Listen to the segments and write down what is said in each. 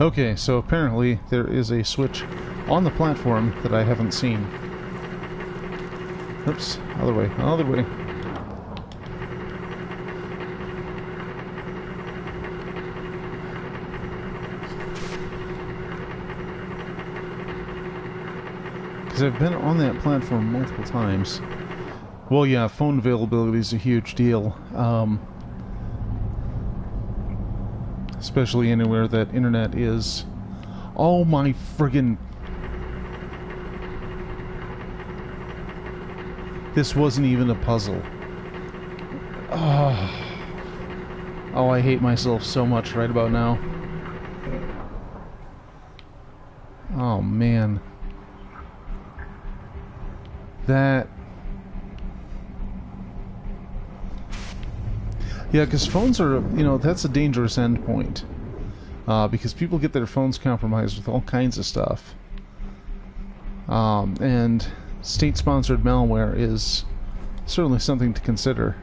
Okay, so apparently there is a switch on the platform that I haven't seen. Oops, other way, other way. Because I've been on that platform multiple times. Well, yeah, phone availability is a huge deal. Especially anywhere that internet is. Oh my friggin'... This wasn't even a puzzle. Oh, I hate myself so much right about now. Oh man. That... Yeah, because phones are, you know, that's a dangerous endpoint. Because people get their phones compromised with all kinds of stuff. And state-sponsored malware is certainly something to consider.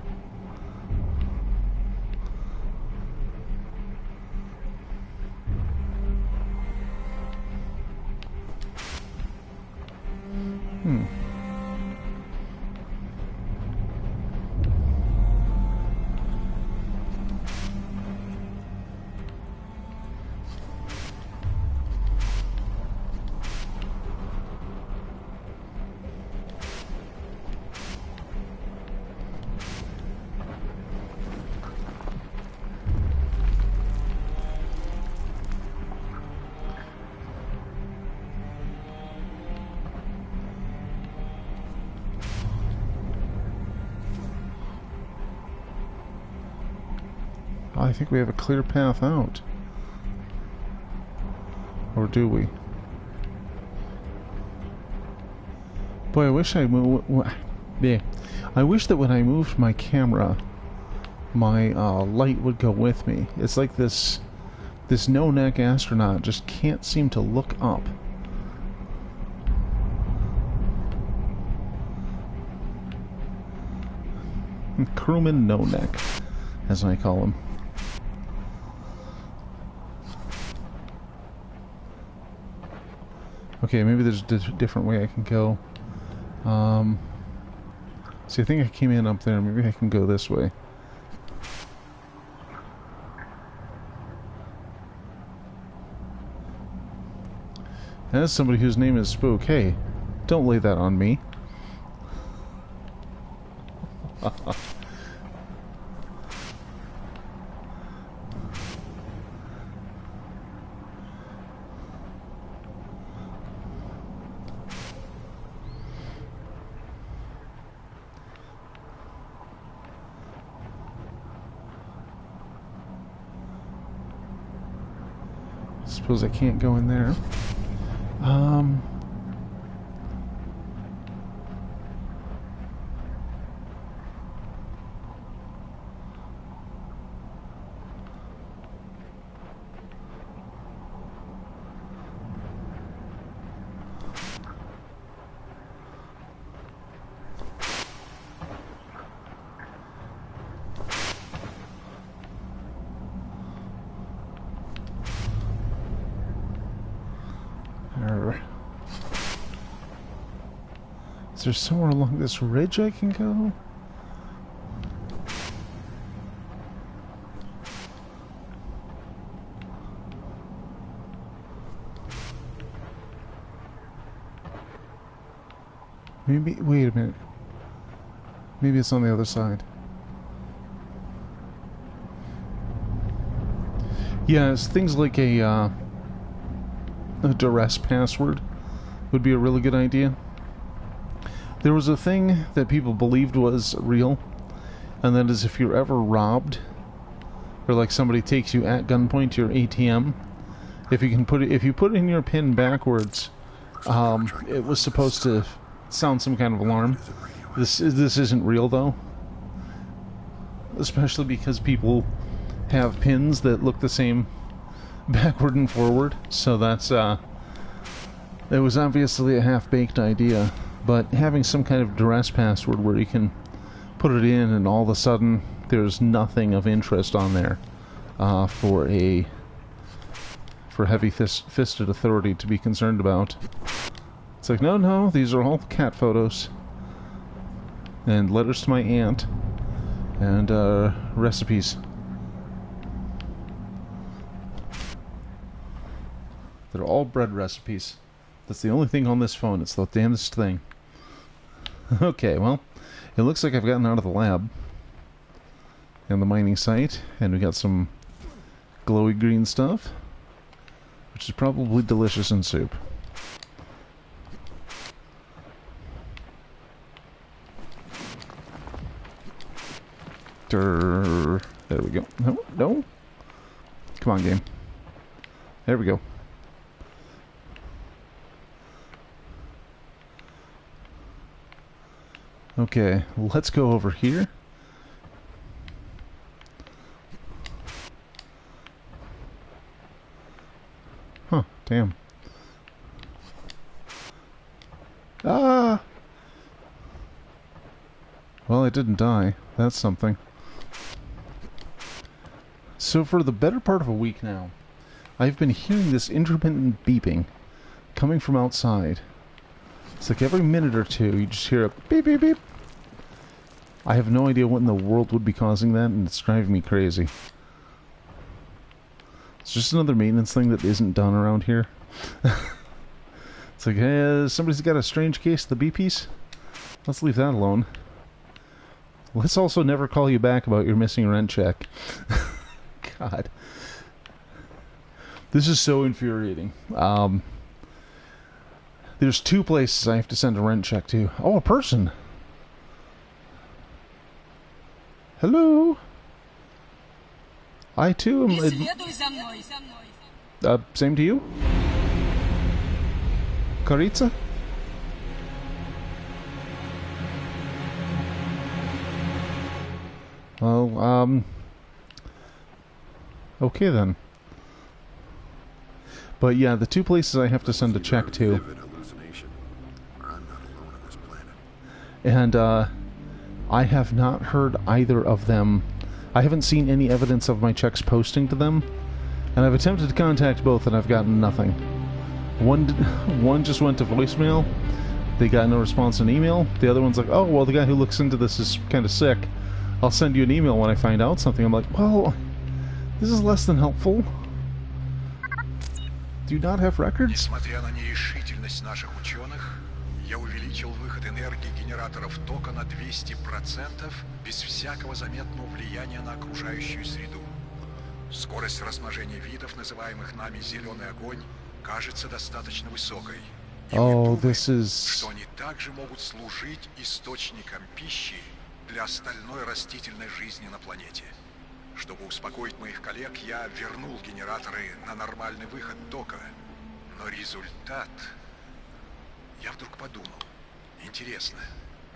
I think we have a clear path out. Or do we? Boy, I wish I yeah. I wish that when I moved my camera, my light would go with me. It's like this no-neck astronaut just can't seem to look up. Crewman no-neck, as I call him. Okay, maybe there's a different way I can go. See, I think I came in up there. Maybe I can go this way. As somebody whose name is Spook, hey, don't lay that on me. Suppose I can't go in there. Is there somewhere along this ridge I can go? Maybe, wait a minute. Maybe it's on the other side. Yeah, it's things like a duress password would be a really good idea. There was a thing that people believed was real, and that is if you're ever robbed, or like somebody takes you at gunpoint to your ATM, if you put in your PIN backwards, it was supposed to sound some kind of alarm. This isn't real though, especially because people have pins that look the same backward and forward. So that's it was obviously a half-baked idea. But having some kind of duress password where you can put it in and all of a sudden there's nothing of interest on there for for heavy-fisted authority to be concerned about. It's like, no, no, these are all cat photos. And letters to my aunt. And, recipes. They're all bread recipes. That's the only thing on this phone. It's the damnedest thing. Okay, well, it looks like I've gotten out of the lab. And the mining site. And we got some glowy green stuff. Which is probably delicious in soup. There we go. No, no. Come on, game. There we go. Okay, let's go over here. Huh, damn. Ah! Well, I didn't die. That's something. So for the better part of a week now, I've been hearing this intermittent beeping coming from outside. It's like every minute or two you just hear a beep beep beep. I have no idea what in the world would be causing that, and it's driving me crazy. It's just another maintenance thing that isn't done around here. It's like, hey, somebody's got a strange case of the beepies. Let's leave that alone. Let's also never call you back about your missing rent check. God. This is so infuriating. There's 2 places I have to send a rent check to. Oh, a person. Hello. I too am... same to you? Koрица? Well, okay then. But yeah, the 2 places I have to send a check to. And, I have not heard either of them. I haven't seen any evidence of my checks posting to them. And I've attempted to contact both and I've gotten nothing. One just went to voicemail. They got no response in email. The other one's like, oh, well, the guy who looks into this is kind of sick. I'll send you an email when I find out something. I'm like, well, this is less than helpful. Do you not have records? Несмотря на нерешительность наших ученых, я увеличил выход энергии генераторов тока на 200% без всякого заметного влияния на окружающую среду. Скорость размножения видов, называемых нами «зеленый огонь», кажется достаточно высокой. И мы думаем, что они также могут служить источником пищи для остальной растительной жизни на планете. Чтобы успокоить моих коллег, я вернул генераторы на нормальный выход тока. Но результат... Я вдруг подумал, интересно,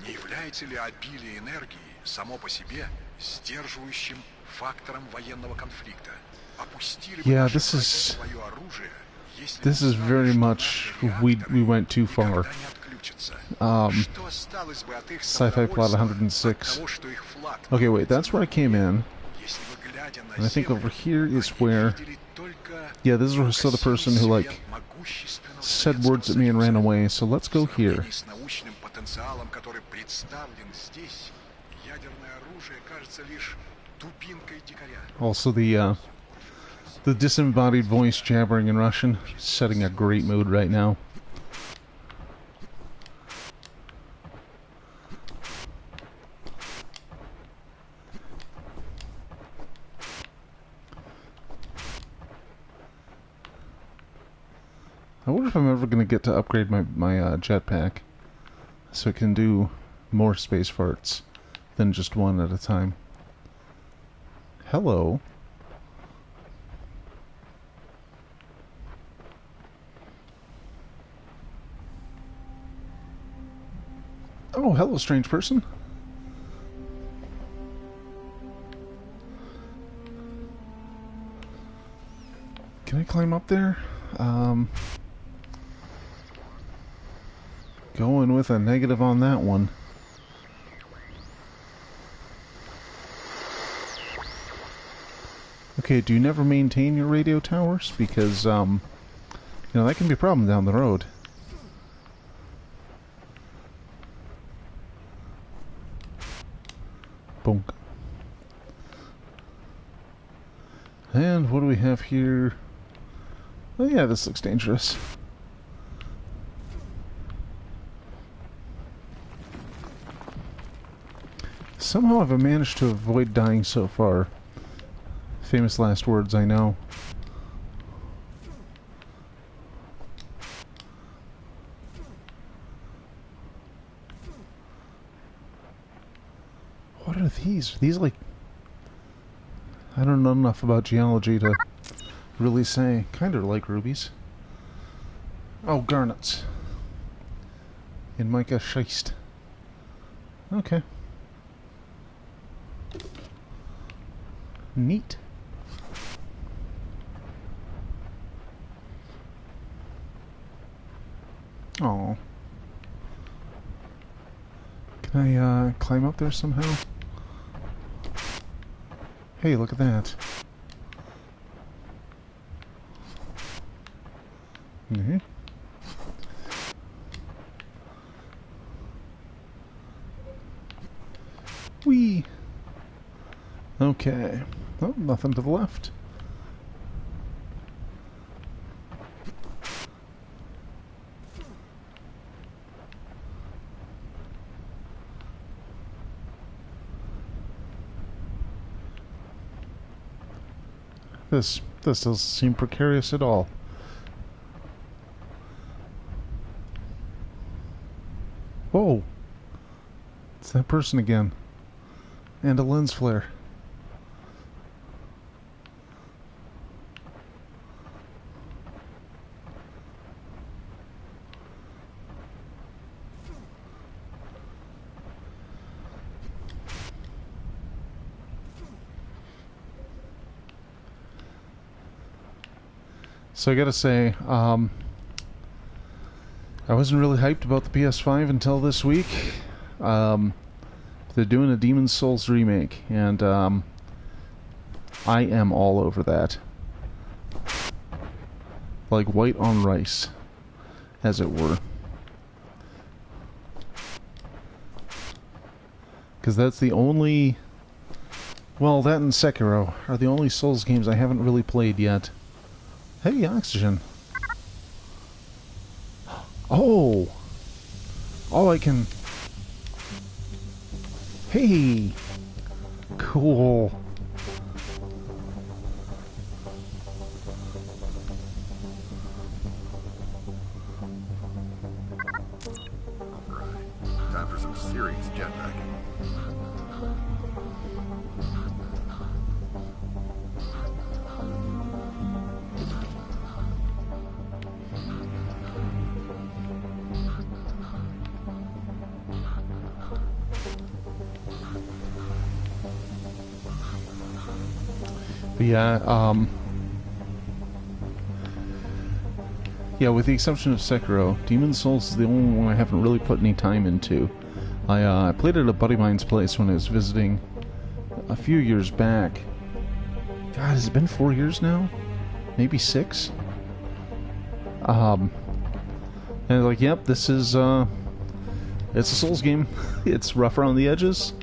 не является ли обилие энергии само по себе сдерживающим фактором военного конфликта? Опустили бы наши братья свое оружие, если... This is very much... We went too far. Sci-fi plot 106. Okay, wait, that's where I came in. And I think over here is where... Yeah, this is where I saw the person who, like, said words at me and ran away, so let's go here. Also, the disembodied voice jabbering in Russian, setting a great mood right now. I wonder if I'm ever going to get to upgrade my jetpack so it can do more space farts than just one at a time. Hello. Oh, hello, strange person. Can I climb up there? Going with a negative on that one. Okay, do you never maintain your radio towers? Because, you know, that can be a problem down the road. Bonk. And what do we have here? Oh yeah, this looks dangerous. Somehow I've managed to avoid dying so far. Famous last words, I know. What are these? Are these like... I don't know enough about geology to really say. Kind of like rubies. Oh, garnets. In mica schist. Okay. Neat. Oh. Can I climb up there somehow? Hey, look at that. Mm-hmm. Whee! Okay. Oh, nothing to the left. This doesn't seem precarious at all. Whoa! It's that person again. And a lens flare. So I gotta say, I wasn't really hyped about the PS5 until this week. They're doing a Demon's Souls remake, and I am all over that. Like white on rice, as it were. Because that's the only... Well, that and Sekiro are the only Souls games I haven't really played yet. Hey, oxygen. Oh! Oh, I can... Hey! Cool. Alright, time for some serious jetpacking. But yeah, yeah, with the exception of Sekiro, Demon's Souls is the only one I haven't really put any time into. I played at a buddy of mine's place when I was visiting a few years back. God, has it been 4 years now? Maybe 6? And like, yep, this is, it's a Souls game. It's rough around the edges.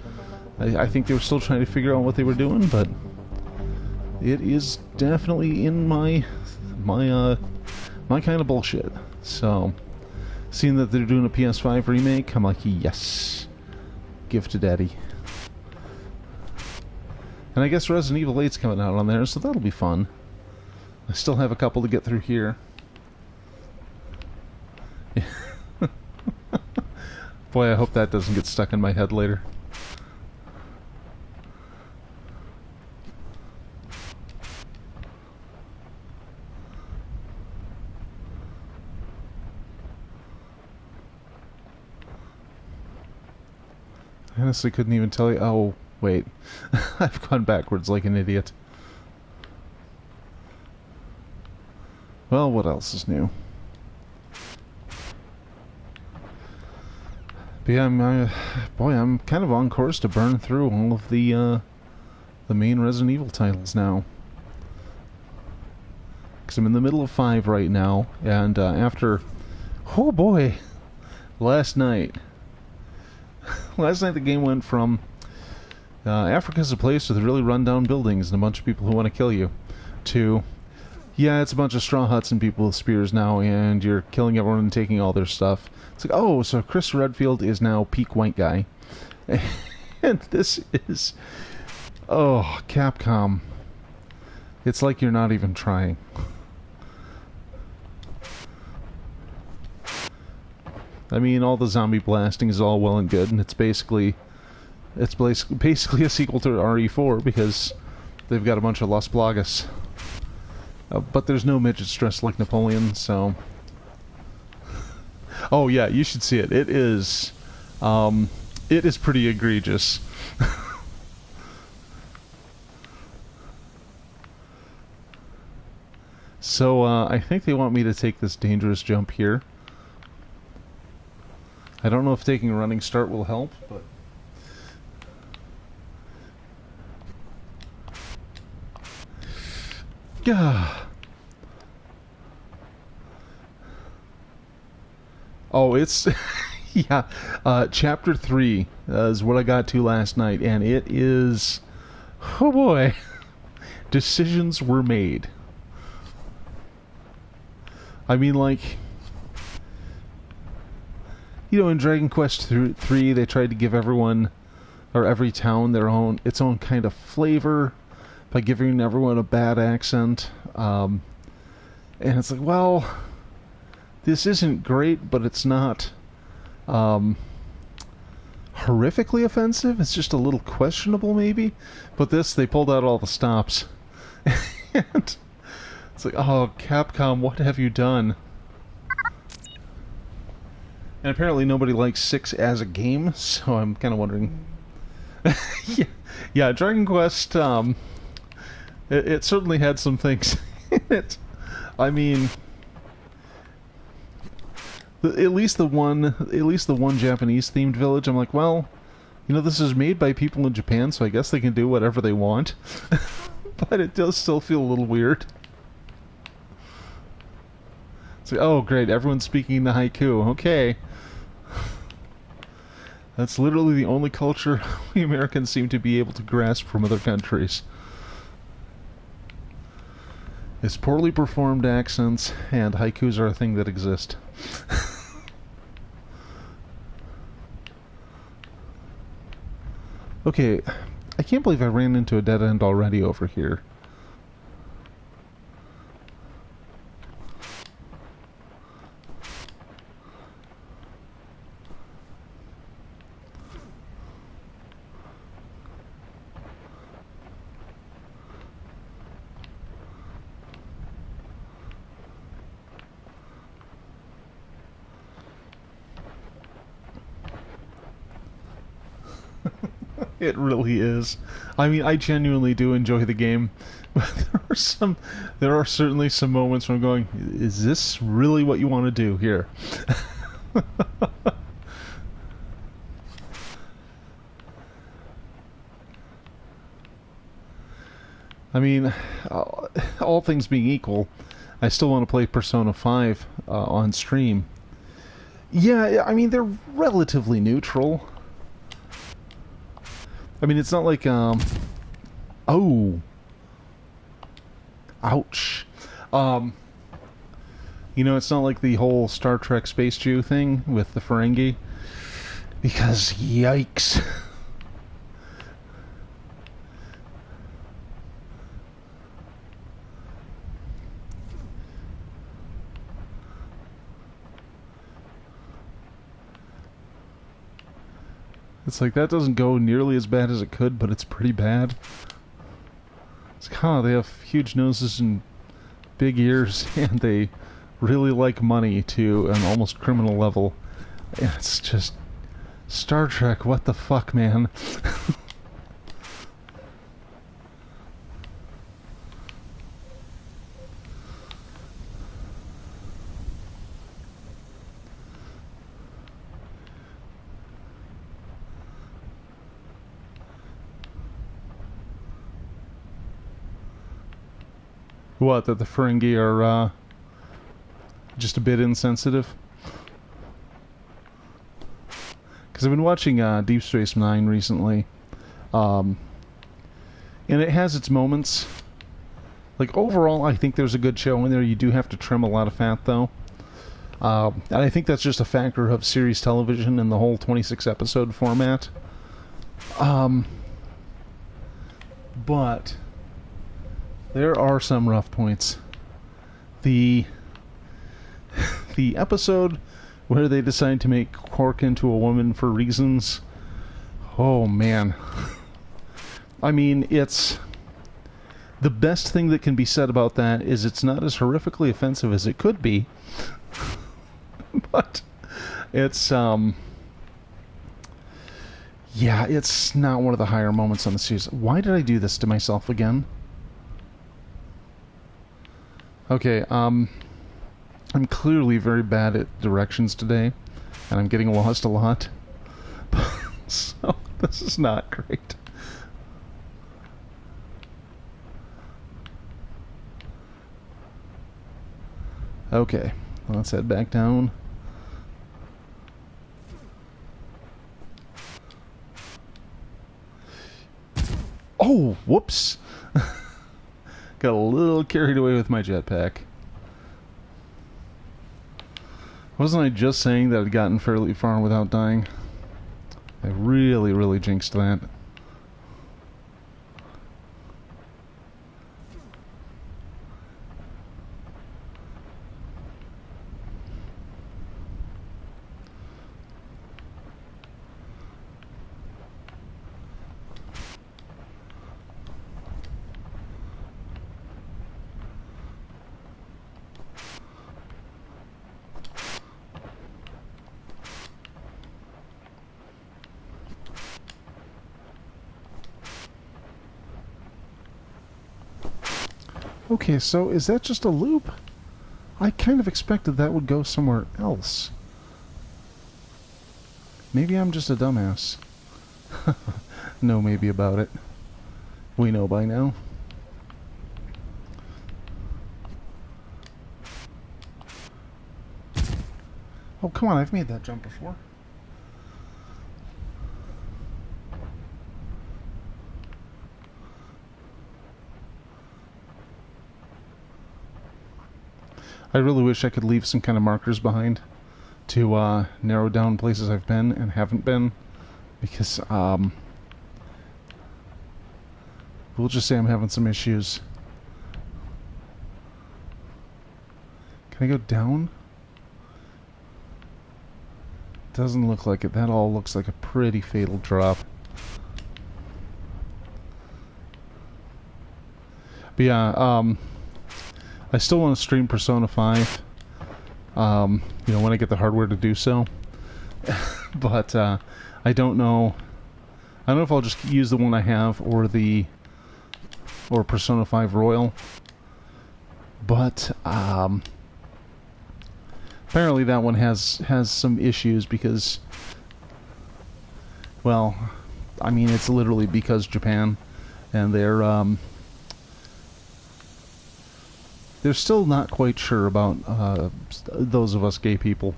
I think they were still trying to figure out what they were doing, but it is definitely in my kind of bullshit. So, seeing that they're doing a PS5 remake, I'm like, yes, give to daddy. And I guess Resident Evil 8's coming out on there, so that'll be fun. I still have a couple to get through here. Boy, I hope that doesn't get stuck in my head later. I honestly couldn't even tell you. Oh, wait. I've gone backwards like an idiot. Well, what else is new? But yeah, boy, I'm kind of on course to burn through all of the main Resident Evil titles now. because I'm in the middle of 5 right now, and after, oh boy, last night the game went from Africa's a place with really rundown buildings and a bunch of people who want to kill you, to, yeah, it's a bunch of straw huts and people with spears now, and you're killing everyone and taking all their stuff. It's like, oh, so Chris Redfield is now peak white guy. And this is, oh, Capcom. It's like you're not even trying. I mean, all the zombie blasting is all well and good, and it's basically a sequel to RE4 because they've got a bunch of Las Plagas. But there's no midgets dressed like Napoleon, so... Oh yeah, you should see it. It is pretty egregious. So, I think they want me to take this dangerous jump here. I don't know if taking a running start will help, but... Yeah. Oh, it's... yeah. Chapter 3 is what I got to last night, and it is... Oh boy. Decisions were made. I mean, like... You know, in Dragon Quest 3, they tried to give everyone, or every town, its own kind of flavor by giving everyone a bad accent. And it's like, well, this isn't great, but it's not horrifically offensive. It's just a little questionable, maybe. But this, they pulled out all the stops. And it's like, oh, Capcom, what have you done? And apparently nobody likes 6 as a game, so I'm kind of wondering... yeah, Dragon Quest, it certainly had some things in it. I mean... At least the one Japanese-themed village, I'm like, well, you know, this is made by people in Japan, so I guess they can do whatever they want. But it does still feel a little weird. It's like, oh, great, everyone's speaking the haiku. Okay. That's literally the only culture we Americans seem to be able to grasp from other countries. It's poorly performed accents, and haikus are a thing that exist. Okay, I can't believe I ran into a dead end already over here. It really is. I mean, I genuinely do enjoy the game, but there are certainly some moments where I'm going, is this really what you want to do here? I mean, all things being equal, I still want to play Persona 5 on stream. Yeah, I mean, they're relatively neutral. I mean, it's not like, oh. Ouch. You know, it's not like the whole Star Trek Space Jew thing with the Ferengi. Because, yikes. It's like, that doesn't go nearly as bad as it could, but it's pretty bad. It's like, they have huge noses and big ears, and they really like money to an almost criminal level. And it's just... Star Trek, what the fuck, man? What, that the Ferengi are just a bit insensitive? Because I've been watching Deep Space Nine recently, and it has its moments. Like, overall, I think there's a good show in there. You do have to trim a lot of fat, though. And I think that's just a factor of series television and the whole 26-episode format. But there are some rough points. The episode where they decide to make Quark into a woman for reasons... Oh, man. I mean, it's... The best thing that can be said about that is it's not as horrifically offensive as it could be. But it's, yeah, it's not one of the higher moments on the series. Why did I do this to myself again? Okay, I'm clearly very bad at directions today, and I'm getting lost a lot. So, this is not great. Okay, let's head back down. Oh, whoops! Got a little carried away with my jetpack. Wasn't I just saying that I'd gotten fairly far without dying? I really, really jinxed that. Okay, so is that just a loop? I kind of expected that would go somewhere else. Maybe I'm just a dumbass. No maybe about it. We know by now. Oh, come on, I've made that jump before. I really wish I could leave some kind of markers behind to narrow down places I've been and haven't been, because we'll just say I'm having some issues. Can I go down? Doesn't look like it. That all looks like a pretty fatal drop. But yeah, I still want to stream Persona 5, you know, when I get the hardware to do so. But I don't know. I don't know if I'll just use the one I have or Persona 5 Royal. But apparently that one has some issues because, well, I mean, it's literally because Japan, and they're still not quite sure about those of us gay people.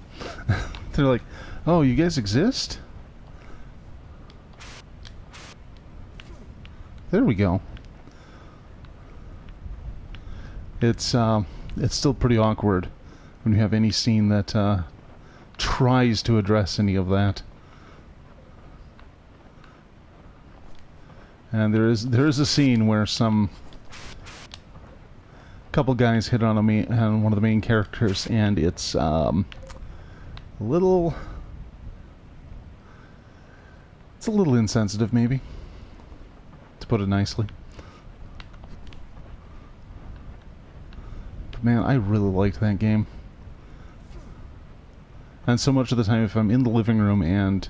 They're like, oh, you guys exist? There we go. It's still pretty awkward when you have any scene that tries to address any of that. And there is a scene where couple guys hit on one of the main characters, and it's a little insensitive, maybe, to put it nicely. But man, I really liked that game, and so much of the time, if I'm in the living room and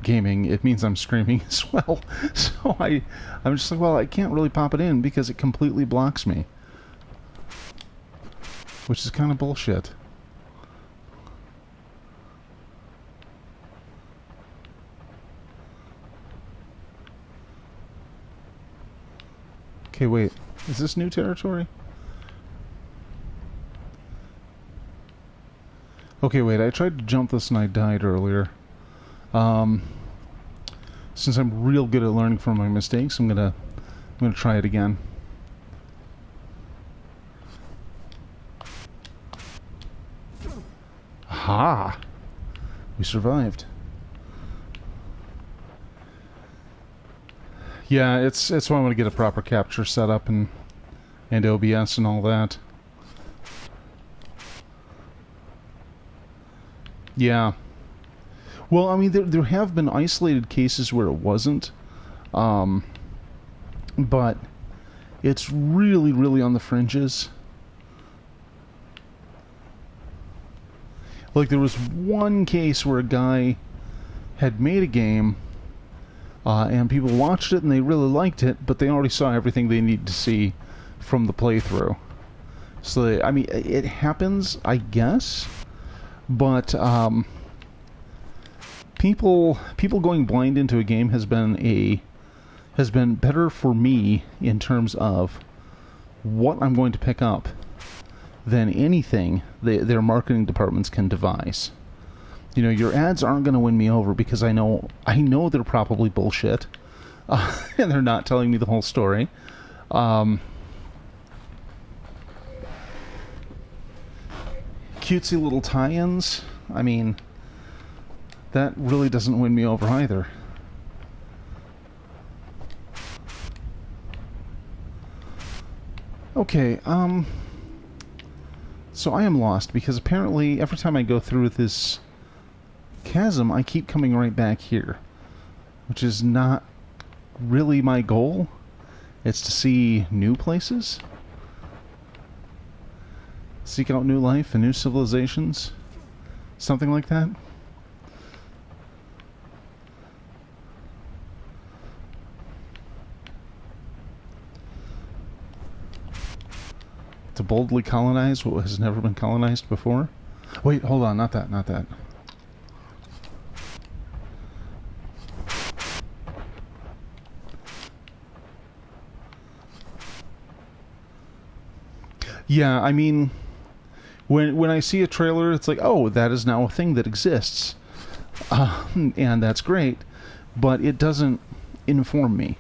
gaming, it means I'm screaming as well. So I'm just like, well, I can't really pop it in because it completely blocks me. Which is kind of bullshit. Okay, wait. Is this new territory? Okay, wait, I tried to jump this and I died earlier. Since I'm real good at learning from my mistakes, I'm gonna try it again. Aha! We survived. Yeah, it's why I want to get a proper capture set up and OBS and all that. Yeah. Well, I mean, there have been isolated cases where it wasn't, but it's really, really on the fringes. Like, there was one case where a guy had made a game, and people watched it and they really liked it, but they already saw everything they needed to see from the playthrough. So, I mean, it happens, I guess, but people going blind into a game has been better for me in terms of what I'm going to pick up than anything their marketing departments can devise. You know, your ads aren't going to win me over because I know they're probably bullshit, and they're not telling me the whole story. Cutesy little tie-ins, I mean, that really doesn't win me over either. Okay, so I am lost because apparently every time I go through this chasm, I keep coming right back here, which is not really my goal. It's to see new places, seek out new life and new civilizations, something like that. To boldly colonize what has never been colonized before. Wait, hold on, not that, not that. Yeah, I mean, when I see a trailer, it's like, oh, that is now a thing that exists. And that's great, but it doesn't inform me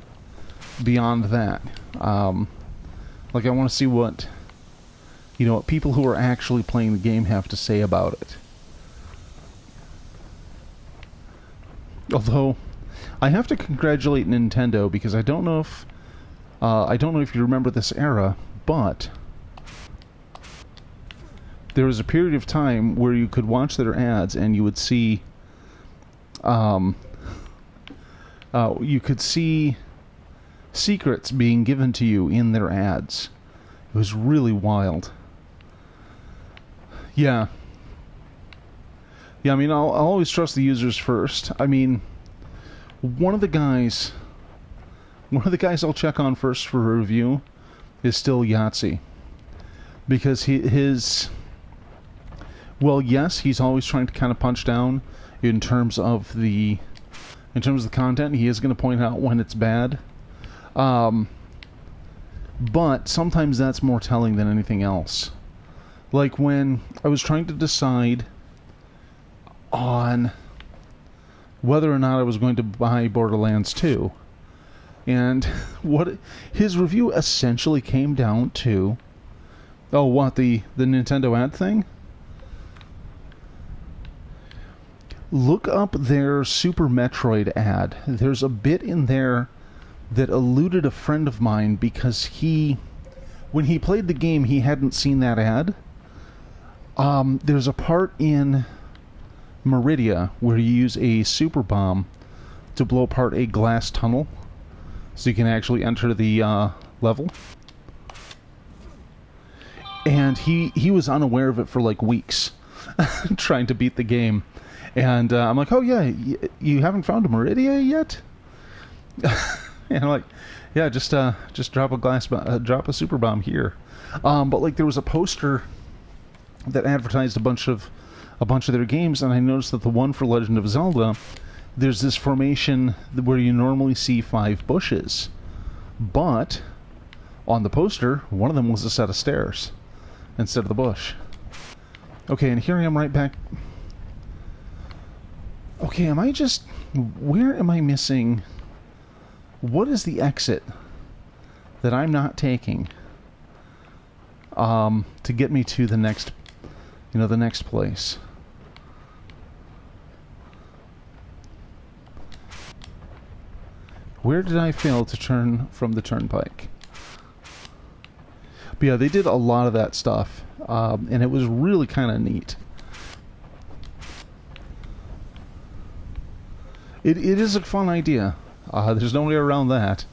beyond that. Like, I want to see what people who are actually playing the game have to say about it. Although, I have to congratulate Nintendo because I don't know if you remember this era, but there was a period of time where you could watch their ads and you would see, you could see secrets being given to you in their ads. It was really wild. Yeah. Yeah, I mean, I'll always trust the users first. I mean, one of the guys I'll check on first for a review is still Yahtzee. Because well, yes, he's always trying to kind of punch down in terms of the content. He is going to point out when it's bad. But sometimes that's more telling than anything else. Like when I was trying to decide on whether or not I was going to buy Borderlands 2, and what his review essentially came down to, oh, what, the Nintendo ad thing? Look up their Super Metroid ad. There's a bit in there that eluded a friend of mine because when he played the game, he hadn't seen that ad. There's a part in Meridia where you use a super bomb to blow apart a glass tunnel so you can actually enter the level. And he was unaware of it for like weeks trying to beat the game. And I'm like, oh yeah, you haven't found a Meridia yet? And I'm like, yeah, just drop a super bomb here. But like there was a poster that advertised a bunch of their games, and I noticed that the one for Legend of Zelda, there's this formation where you normally see 5 bushes, but on the poster, one of them was a set of stairs instead of the bush. Okay, and here I am right back. Okay, am I just... Where am I missing... What is the exit that I'm not taking to get me to the next, the next place? Where did I fail to turn from the turnpike? But yeah, they did a lot of that stuff, and it was really kind of neat. It is a fun idea. There's no way around that.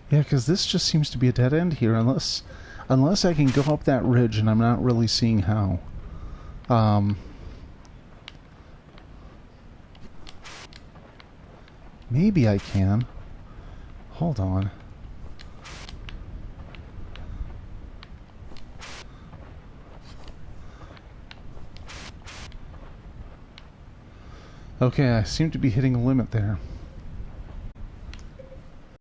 Yeah, because this just seems to be a dead end here, unless I can go up that ridge, and I'm not really seeing how. Maybe I can. Hold on. Okay, I seem to be hitting a limit there.